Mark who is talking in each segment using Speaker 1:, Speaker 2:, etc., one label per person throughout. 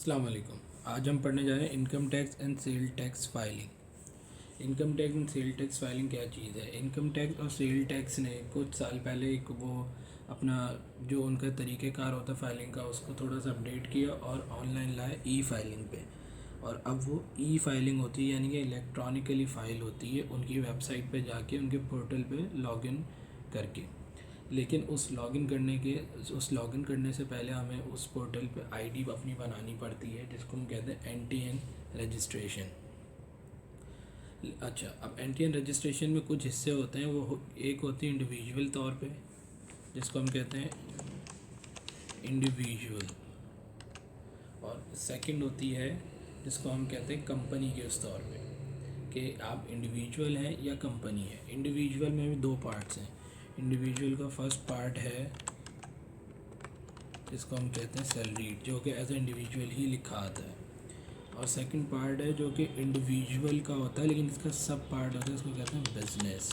Speaker 1: अस्सलाम वालेकुम। आज हम पढ़ने जा रहे हैं income tax and sale tax filing. Income tax and sale tax filing क्या चीज़ है? इनकम टैक्स और सेल टैक्स ने कुछ साल पहले एक वो अपना जो उनका तरीक़ेकार होता है फाइलिंग का उसको थोड़ा सा अपडेट किया और ऑनलाइन लाया ई फाइलिंग पे। और अब वो ई फाइलिंग होती है यानी कि इलेक्ट्रॉनिकली फ़ाइल होती है उनकी वेबसाइट पे जाके उनके पोर्टल पे लॉगिन करके। लेकिन उस लॉगिन करने से पहले हमें उस पोर्टल पे आईडी अपनी बनानी पड़ती है जिसको हम कहते हैं एनटीएन रजिस्ट्रेशन। अच्छा, अब एनटीएन रजिस्ट्रेशन में कुछ हिस्से होते हैं। वो एक होती है इंडिविजुअल तौर पे जिसको हम कहते हैं इंडिविजुअल, और सेकंड होती है जिसको हम कहते हैं कंपनी के उस तौर पे कि आप इंडिविजुअल हैं या कंपनी है। इंडिविजुअल में भी दो पार्ट्स हैं। इंडिविजुअल का फर्स्ट पार्ट है जिसको हम कहते हैं सैलरीड, जो कि एज ए इंडिविजुअल ही लिखा आता है। और सेकंड पार्ट है जो कि इंडिविजुअल का होता है लेकिन इसका सब पार्ट होता है, इसको कहते हैं बिजनेस।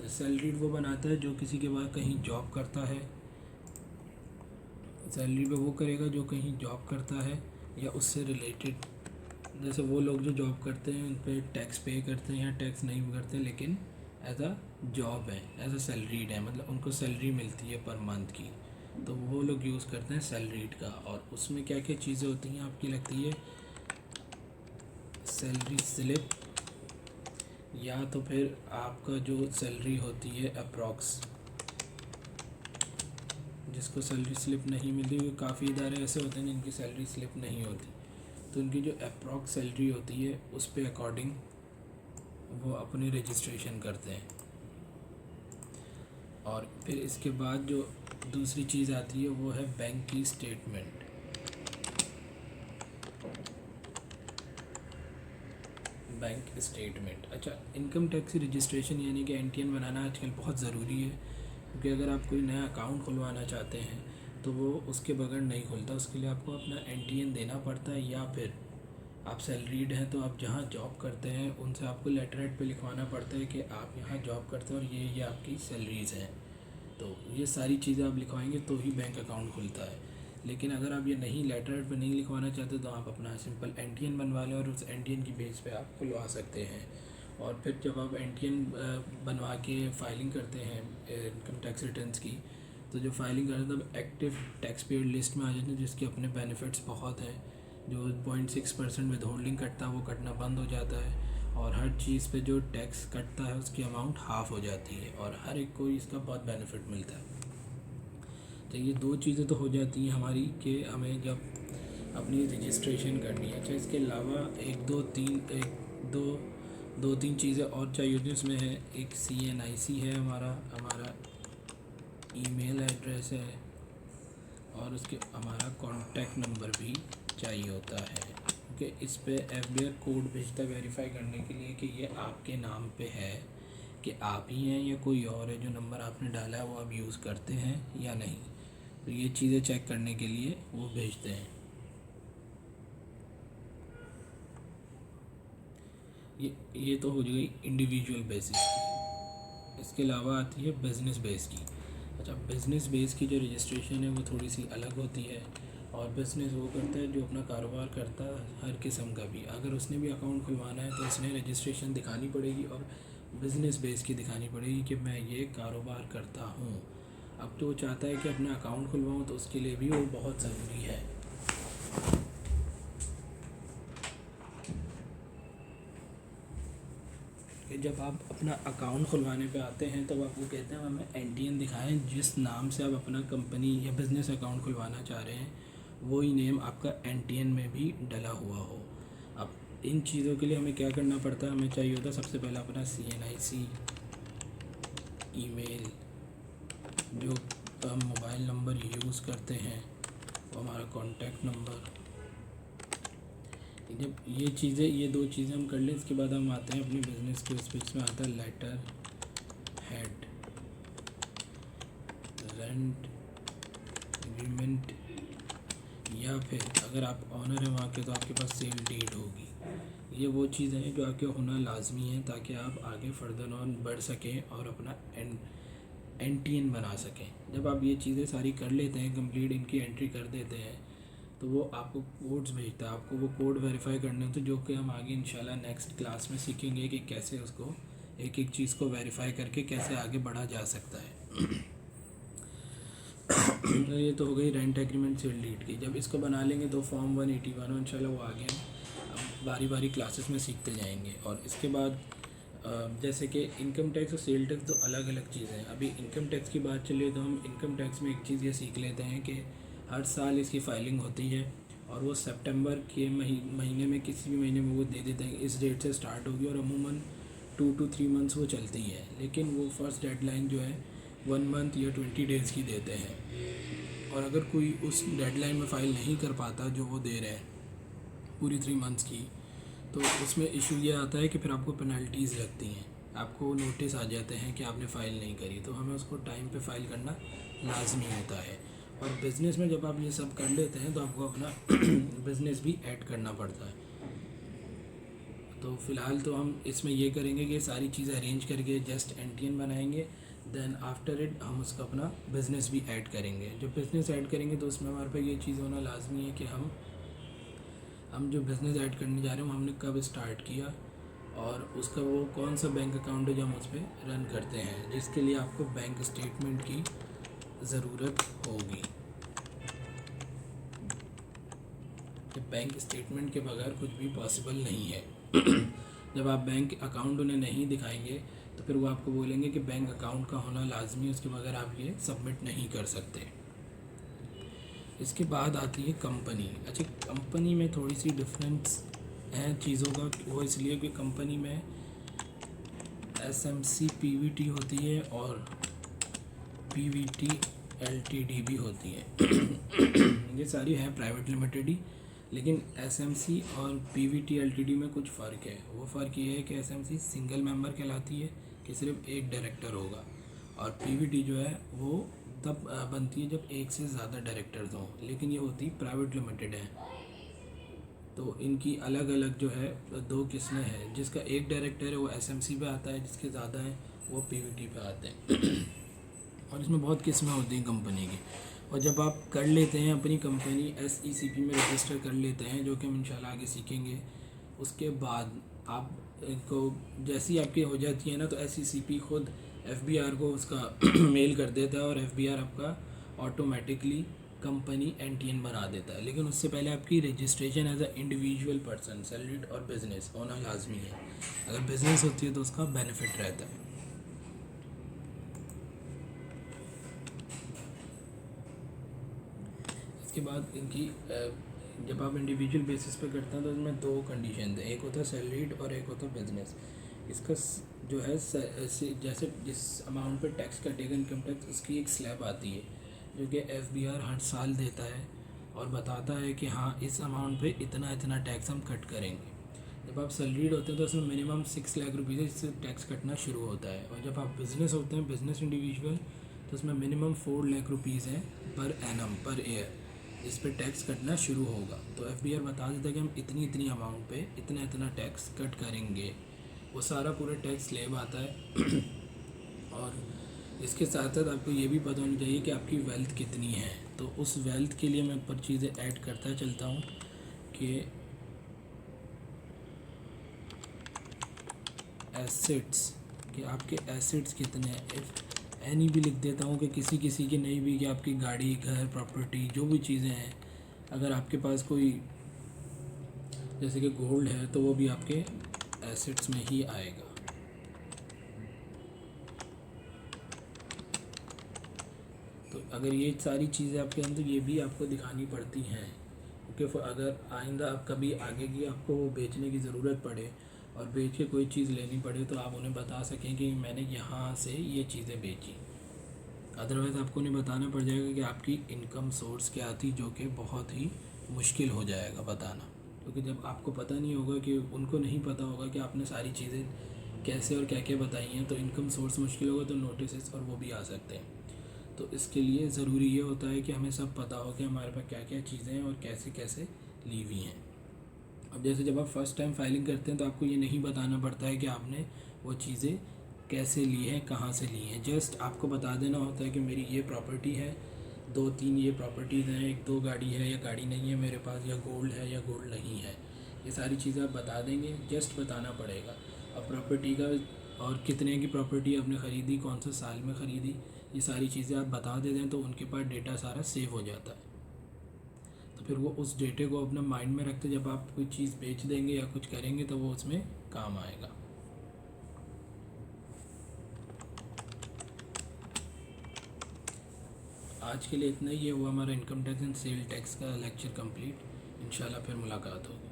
Speaker 1: सैलरीड वो बनाता है जो किसी के बाद कहीं जॉब करता है। सैलरी पे वो करेगा जो कहीं जॉब करता है या उससे रिलेटेड, जैसे वो लोग जो जॉब करते हैं उन पर टैक्स पे करते हैं या टैक्स नहीं करते लेकिन एज अ जॉब है, एज अ सैलरीड है, मतलब उनको सैलरी मिलती है पर मंथ की, तो वो लोग यूज़ करते हैं सैलरीड का। और उसमें क्या क्या चीज़ें होती हैं आपकी लगती है? सैलरी स्लिप, या तो फिर आपका जो सैलरी होती है अप्रॉक्स, जिसको सैलरी स्लिप नहीं मिलती, क्योंकि काफ़ी इदारे ऐसे होते हैं जिनकी सैलरी स्लिप नहीं होती, तो उनकी जो अप्रॉक्स सैलरी होती है उस पे अकॉर्डिंग वो अपनी रजिस्ट्रेशन करते हैं। और फिर इसके बाद जो दूसरी चीज़ आती है वो है बैंक की स्टेटमेंट। Bank statement. अच्छा, इनकम टैक्स रजिस्ट्रेशन यानी कि एनटीएन बनाना आजकल बहुत ज़रूरी है, क्योंकि अगर आप कोई नया अकाउंट खुलवाना चाहते हैं तो वो उसके बगैर नहीं खुलता। उसके लिए आपको अपना एनटीएन देना पड़ता है, या फिर आप सैलरीड हैं तो आप जहाँ जॉब करते हैं उनसे आपको लेटर हेड पे लिखवाना पड़ता है कि आप यहाँ जॉब करते हैं और ये आपकी सैलरीज़ हैं। तो ये सारी चीज़ें आप लिखवाएंगे तो ही बैंक अकाउंट खुलता है। लेकिन अगर आप ये नहीं लेटर हेड पे नहीं लिखवाना चाहते तो आप अपना सिंपल एनटीएन बनवा लें और उस एनटीएन की बेस पे आप खुलवा सकते हैं। और फिर जब आप एनटीएन बनवा के फाइलिंग करते हैं इनकम टैक्स रिटर्न्स की, तो जो फाइलिंग करते हैं तब एक्टिव टैक्स पेड लिस्ट में आ जाते हैं, जिसके अपने बेनिफिट्स बहुत हैं। जो 0.6% विद होल्डिंग कटता है वो कटना बंद हो जाता है, और हर चीज़ पे जो टैक्स कटता है उसकी अमाउंट हाफ़ हो जाती है, और हर एक को इसका बहुत बेनिफिट मिलता है। तो ये दो चीज़ें तो हो जाती हैं हमारी कि हमें जब अपनी रजिस्ट्रेशन करनी है। अच्छा, इसके अलावा दो तीन चीज़ें और चाहिए होती हैं। उसमें है एक CNIC है, हमारा ईमेल एड्रेस है, और उसके हमारा कॉन्टैक्ट नंबर भी चाहिए होता है, क्योंकि इस पे FBR कोड भेजता है वेरीफाई करने के लिए कि ये आपके नाम पे है, कि आप ही हैं या कोई और है, जो नंबर आपने डाला है वो आप यूज़ करते हैं या नहीं। तो ये चीज़ें चेक करने के लिए वो भेजते हैं। ये तो हो गई इंडिविजुअल बेसिस की। इसके अलावा आती है बिज़नेस बेस की। अच्छा, बिज़नेस बेस की जो रजिस्ट्रेशन है वो थोड़ी सी अलग होती है, और बिज़नेस वो करता है जो अपना कारोबार करता है हर किस्म का भी। अगर उसने भी अकाउंट खुलवाना है तो उसने रजिस्ट्रेशन दिखानी पड़ेगी, और बिज़नेस बेस की दिखानी पड़ेगी कि मैं ये कारोबार करता हूँ। अब तो वो चाहता है कि अपना अकाउंट खुलवाऊँ, तो उसके लिए भी वो बहुत ज़रूरी है। कि जब आप अपना अकाउंट खुलवाने पे आते हैं तब आपको कहते हैं हमें एनटीएन दिखाएं, जिस नाम से आप अपना कंपनी या बिज़नेस अकाउंट खुलवाना चाह रहे हैं वही नेम आपका एनटीएन में भी डला हुआ हो। अब इन चीज़ों के लिए हमें क्या करना पड़ता है? हमें चाहिए होता है सबसे पहले अपना CNIC ईमेल, जो हम मोबाइल नंबर यूज़ करते हैं वो हमारा कॉन्टैक्ट नंबर। जब ये दो चीज़ें हम कर लें, इसके बाद हम आते हैं अपने बिज़नेस के उस में आता है लेटर हेड, रेंट एग्रीमेंट, या फिर अगर आप ऑनर हैं वहाँ के तो आपके पास सेल डीड होगी। ये वो चीज़ें हैं जो आपके होना लाजमी है ताकि आप आगे फर्दर ऑन बढ़ सकें और अपना एनटीएन बना सकें। जब आप ये चीज़ें सारी कर लेते हैं, कंप्लीट इनकी एंट्री कर देते हैं, तो वो आपको कोड्स भेजता है, आपको वो कोड वेरीफाई करने होते हैं, जो कि हम आगे इंशाल्लाह नेक्स्ट क्लास में सीखेंगे कि कैसे उसको एक एक चीज़ को वेरीफाई करके कैसे आगे बढ़ा जा सकता है। तो ये तो हो गई रेंट एग्रीमेंट सेल डीड की। जब इसको बना लेंगे तो फॉर्म 181 इंशाल्लाह वो आगे हम बारी बारी क्लासेस में सीखते जाएंगे। और इसके बाद जैसे कि इनकम टैक्स और सेल टैक्स तो अलग अलग चीज़ें हैं। अभी इनकम टैक्स की बात चले तो हम इनकम टैक्स में एक चीज़ ये सीख लेते हैं कि हर साल इसकी फ़ाइलिंग होती है और वो सितंबर के महीने में किसी भी महीने में वो दे देते हैं इस डेट से स्टार्ट होगी और अमूमन 2 to 3 मंथ्स वो चलती है। लेकिन वो फर्स्ट डेडलाइन जो है 1 मंथ या 20 डेज़ की देते हैं। और अगर कोई उस डेडलाइन में फ़ाइल नहीं कर पाता जो वो दे रहे हैं पूरी 3 मंथ्स की, तो उसमें इशू ये आता है कि फिर आपको पेनल्टीज़ लगती हैं, आपको नोटिस आ जाते हैं कि आपने फ़ाइल नहीं करी। तो हमें उसको टाइम पे फ़ाइल करना लाजमी होता है। और बिज़नेस में जब आप ये सब कर लेते हैं तो आपको अपना बिज़नेस भी ऐड करना पड़ता है। तो फ़िलहाल तो हम इसमें ये करेंगे कि सारी चीज़ें अरेंज करके जस्ट एनटीएन बनाएंगे, देन आफ्टर इट हम उसका अपना बिज़नेस भी ऐड करेंगे। जब बिज़नेस ऐड करेंगे तो उसमें हमारे पास ये चीज़ होना लाजमी है कि हम जो बिज़नेस ऐड करने जा रहे हैं वो हमने कब स्टार्ट किया और उसका वो कौन सा बैंक अकाउंट है जो हम उस पर रन करते हैं, जिसके लिए आपको बैंक स्टेटमेंट की ज़रूरत होगी। बैंक स्टेटमेंट के बगैर कुछ भी पॉसिबल नहीं है। जब आप बैंक अकाउंट उन्हें नहीं दिखाएंगे तो फिर वो आपको बोलेंगे कि बैंक अकाउंट का होना लाजमी है, उसके बगैर आप ये सबमिट नहीं कर सकते। इसके बाद आती है कंपनी। अच्छा, कंपनी में थोड़ी सी डिफरेंस है चीज़ों का, वो इसलिए कि कंपनी में एसएमसी पीवीटी होती है और पीवीटी एलटीडी भी होती है। ये सारी है प्राइवेट लिमिटेड ही, लेकिन एसएमसी और पीवीटी एलटीडी में कुछ फ़र्क है। वो फ़र्क ये है कि एसएमसी सिंगल मेंबर कहलाती है कि सिर्फ एक डायरेक्टर होगा, और पीवीटी जो है वो तब बनती है जब एक से ज़्यादा डायरेक्टर्स हों, लेकिन ये होती प्राइवेट लिमिटेड है। तो इनकी अलग अलग जो है 2 किस्में हैं। जिसका एक डायरेक्टर है वो एसएमसी पे आता है, जिसके ज़्यादा है वो पीवीटी पे आते हैं। और इसमें बहुत किस्में होती हैं कंपनी की। और जब आप कर लेते हैं अपनी कंपनी एसईसीपी में रजिस्टर कर लेते हैं, जो कि हम इंशाल्लाह आगे सीखेंगे, उसके बाद आप को जैसी आपकी हो जाती है ना, तो एसईसीपी खुद एफबीआर को उसका मेल कर देता है और एफबीआर आपका ऑटोमेटिकली कंपनी एनटीएन बना देता है। लेकिन उससे पहले आपकी registration as a individual person, salaried और बिज़नेस होना लाजमी है। अगर बिज़नेस होती है तो उसका बेनिफिट रहता है। इसके बाद इनकी जब आप इंडिविजुअल बेसिस पे करते हैं तो इसमें 2 कंडीशन है, एक होता है सैलरीड और एक होता है बिज़नेस। इसका जो है जैसे जिस अमाउंट पे टैक्स कटेगा इनकम टैक्स, उसकी एक स्लैब आती है जो कि एफबीआर हर साल देता है और बताता है कि हाँ इस अमाउंट पे इतना इतना टैक्स हम कट करेंगे। जब आप सैलरीड होते हैं तो उसमें मिनिमम 6 लाख रुपये से इससे टैक्स कटना शुरू होता है। और जब आप बिज़नेस होते हैं, बिज़नेस इंडिविजुअल, तो उसमें मिनिमम 4 लाख रुपीज़ है पर एनम, पर ईयर, जिस पे टैक्स कटना शुरू होगा। तो एफबीआर बता देता है कि हम इतनी इतनी अमाउंट पे इतना इतना टैक्स कट करेंगे। वो सारा पूरा टैक्स स्लैब आता है। और इसके साथ साथ आपको ये भी पता होना चाहिए कि आपकी वेल्थ कितनी है। तो उस वेल्थ के लिए मैं ऊपर चीज़ें ऐड करता चलता हूँ कि एसेट्स, कि आपके एसेट्स कितने हैं। एनी भी लिख देता हूँ कि किसी किसी की नहीं भी, कि आपकी गाड़ी, घर, प्रॉपर्टी, जो भी चीज़ें हैं, अगर आपके पास कोई जैसे कि गोल्ड है तो वो भी आपके एसेट्स में ही आएगा। तो अगर ये सारी चीज़ें आपके अंदर ये भी आपको दिखानी पड़ती हैं, क्योंकि अगर आइंदा आप कभी आगे की आपको बेचने की ज़रूरत पड़े और बेच के कोई चीज़ लेनी पड़े तो आप उन्हें बता सकें कि मैंने यहाँ से ये चीज़ें बेची। अदरवाइज़ आपको उन्हें बताना पड़ जाएगा कि आपकी इनकम सोर्स क्या थी, जो कि बहुत ही मुश्किल हो जाएगा बताना। क्योंकि जब आपको पता नहीं होगा, कि उनको नहीं पता होगा कि आपने सारी चीज़ें कैसे और क्या क्या बताई हैं, तो इनकम सोर्स मुश्किल होगा, तो नोटिस और वो भी आ सकते हैं। तो इसके लिए ज़रूरी ये होता है कि हमें सब पता हो कि हमारे पास क्या क्या चीज़ें हैं और कैसे कैसे ली हुई हैं। अब जैसे जब आप फर्स्ट टाइम फाइलिंग करते हैं तो आपको ये नहीं बताना पड़ता है कि आपने वो चीज़ें कैसे ली हैं, कहाँ से ली हैं। जस्ट आपको बता देना होता है कि मेरी ये प्रॉपर्टी है, 2-3 ये प्रॉपर्टीज़ हैं, 1-2 गाड़ी है या गाड़ी नहीं है मेरे पास, या गोल्ड है या गोल्ड नहीं है, ये सारी चीज़ें आप बता देंगे, जस्ट बताना पड़ेगा। अब प्रॉपर्टी का और कितने की प्रॉपर्टी आपने ख़रीदी, कौन से साल में ख़रीदी, ये सारी चीज़ें आप बता देते हैं तो उनके पास डेटा सारा सेव हो जाता है। तो फिर वो उस डेटे को अपने माइंड में रखते जब आप कोई चीज़ बेच देंगे या कुछ करेंगे तो वो उसमें काम आएगा। आज के लिए इतना ही है, वो हमारा income tax and sale tax का लेक्चर कंप्लीट। इंशाल्लाह फिर मुलाकात होगी।